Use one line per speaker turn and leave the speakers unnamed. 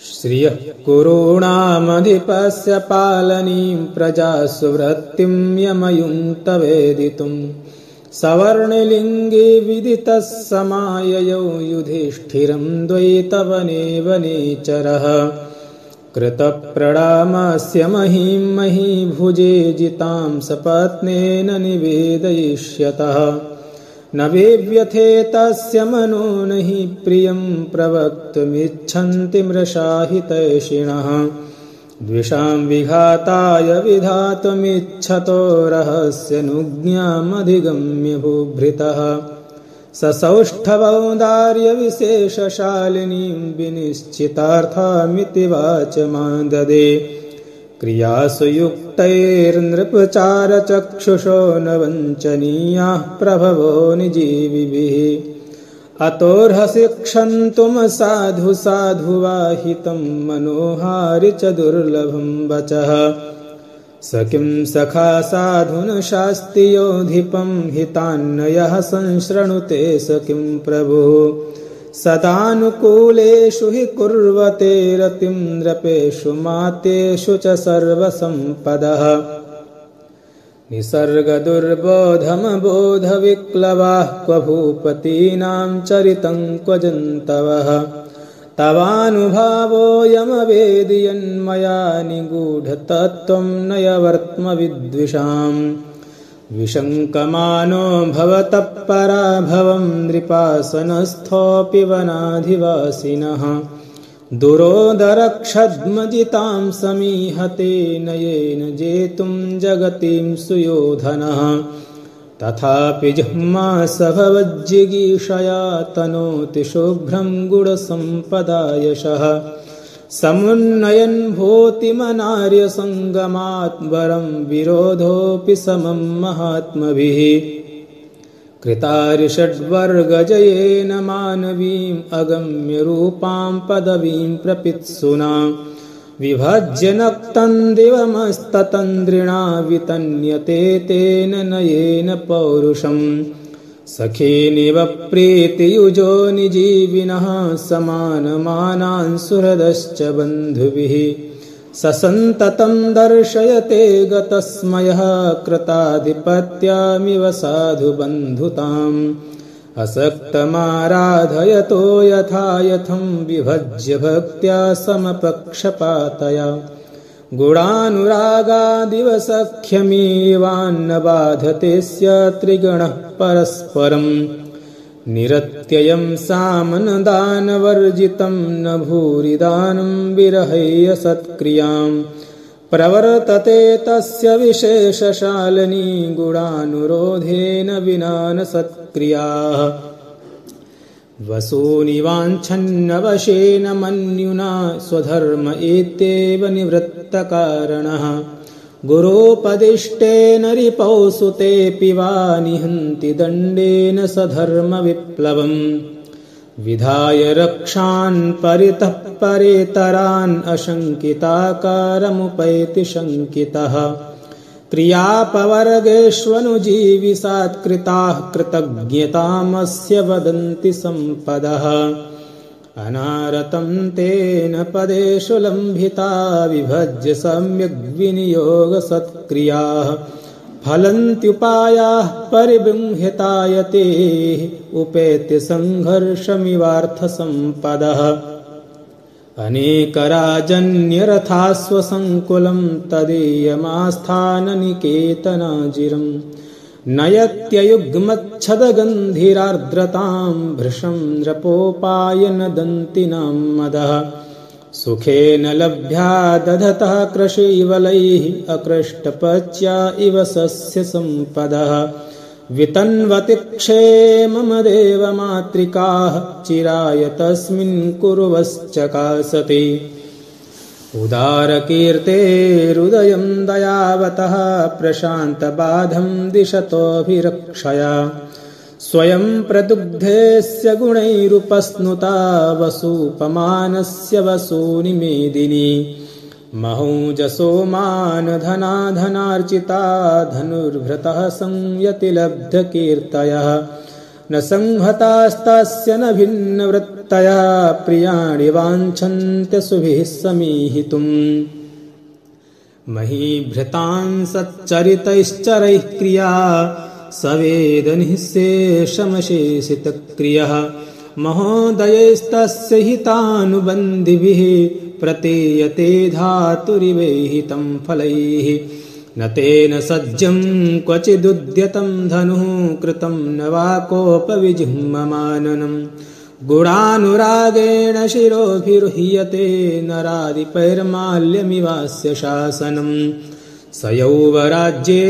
श्रियः कुरूणामधिपस्य पालनीं प्रजासु वृत्तिं यमयुङ्क्तवेदितुम् सवर्णलिङ्गे विदितः समाययौ युधिष्ठिरं द्वैतवने वनेचरः कृतप्रणामस्य महीं महीभुजे जितां सपत्नेन निवेदयिष्यतः न वेव्यथे तस्य मनो न हि प्रियं प्रवक्तुमिच्छन्ति मृषाहितैषिणः द्विषां विघाताय विधातुमिच्छतो रहस्यनुज्ञामधिगम्य भूभृतः ससौष्ठवौदार्यविशेषशालिनीं विनिश्चितार्थमिति वाचमाददे क्रियासु युक्तैर्नृपचारचक्षुषो न वञ्चनीयाः प्रभवो निजीविभिः अतोऽर्हसि क्षन्तुम् साधु साधुवाहितं मनोहारि च दुर्लभं वचः स किं सखा साधुन शास्तियोऽधिपं हितान्नयः संशृणुते स किं प्रभुः सदानुकूलेषु हि कुर्वते रतिं नृपेषु मातेषु च सर्वसम्पदः निसर्गदुर्बोधमबोधविक्लवाः क्व भूपतीनां चरितं क्व जन्तवः तवानुभावोऽयमवेदयन्मया निगूढतत्त्वं नयवर्त्मविद्विषाम् विशङ्कमानो भवतः पराभवं नृपासनस्थोऽपि वनाधिवासिनः दुरोदरक्षद्मजितां समीहते नयेन जेतुं जगतीं सुयोधनः तथापि जिह्मास भवज्जिगीषया तनोति शुभ्रं गुणसम्पदायशः समुन्नयन् भूतिमनार्यसङ्गमात् वरं विरोधोऽपि समं महात्मभिः कृतारिषड्वर्गजयेन मानवीम् अगम्यरूपां पदवीं प्रपित्सुना विभज्य नक्तं दिवमस्ततन्द्रिणा वितन्यते तेन नयेन पौरुषम् सखीनिव प्रीतियुजो निजीविनः समानमानान् सुहृदश्च बन्धुभिः ससन्ततं दर्शयते गतस्मयः कृताधिपत्यामिव साधुबन्धुताम् असक्तमाराधयतो यथा यथं विभज्य भक्त्या समपक्षपातया गुणानुरागादिव सख्यमीवान्न बाधते स्य त्रिगणः परस्परम् निरत्ययं सामनदानवर्जितं न भूरिदानं विरहय्य सत्क्रियां प्रवर्तते तस्य विशेषशालिनी गुणानुरोधेन विना न सत्क्रियाः वसूनि वाञ्छन्नवशेन मन्युना स्वधर्म एत्येव निवृत्तकारणः गुरोपदिष्टेन रिपौसुतेऽपि वा निहन्ति दण्डेन सधर्मविप्लवम् विधाय रक्षान् परितः परेतरान् अशङ्किताकारमुपैति शङ्कितः क्रियापवर्गेष्वनुजीविसात्कृताः कृतज्ञतामस्य वदन्ति सम्पदः अनारतं तेन पदेषु लम्भिता विभज्य सम्यग्विनियोगसत्क्रियाः फलन्त्युपायाः परिबृंहितायते उपेत्य सङ्घर्षमिवार्थसम्पदः अनेकराजन्यरथास्वसङ्कुलं तदीयमास्थाननिकेतनाजिरम् नयत्ययुग्मच्छदगन्धिरार्द्रतां भृशं नृपोपायनदन्तिनां मदः सुखेन लभ्या दधतः कृषीवलैः अकृष्टपच्या इव सस्यसम्पदः वितन्वति क्षेममदेव मातृकाः चिराय तस्मिन् कुर्वश्चकासति उदारकीर्तेरुदयं दयावतः प्रशान्तबाधं दिशतोऽभिरक्षया स्वयं प्रदुग्धेस्य गुणैरुपस्नुता वसूपमानस्य वसूनिमेदिनी महौजसो मानधनाधनार्चिता धनुर्भृतः संयतिलब्धकीर्तयः न संहतास्तस्य न भिन्नवृत्तयः प्रियाणि वाञ्छन्त्य शुभिः समीहितुम् महीभृतां सच्चरितैश्चरैः क्रिया सवेदनिःशेषमशेषितक्रियः महोदयैस्तस्य हितानुबन्धिभिः प्रतीयते धातुरिवेहितं फलैः न तेन सज्जं क्वचिदुद्यतं धनुः कृतं न वा कोपविजिह्वमाननम् गुणानुरागेण शिरोभिरुह्यते नरादिपैर्माल्यमिवास्य शासनम् स यौवराज्ये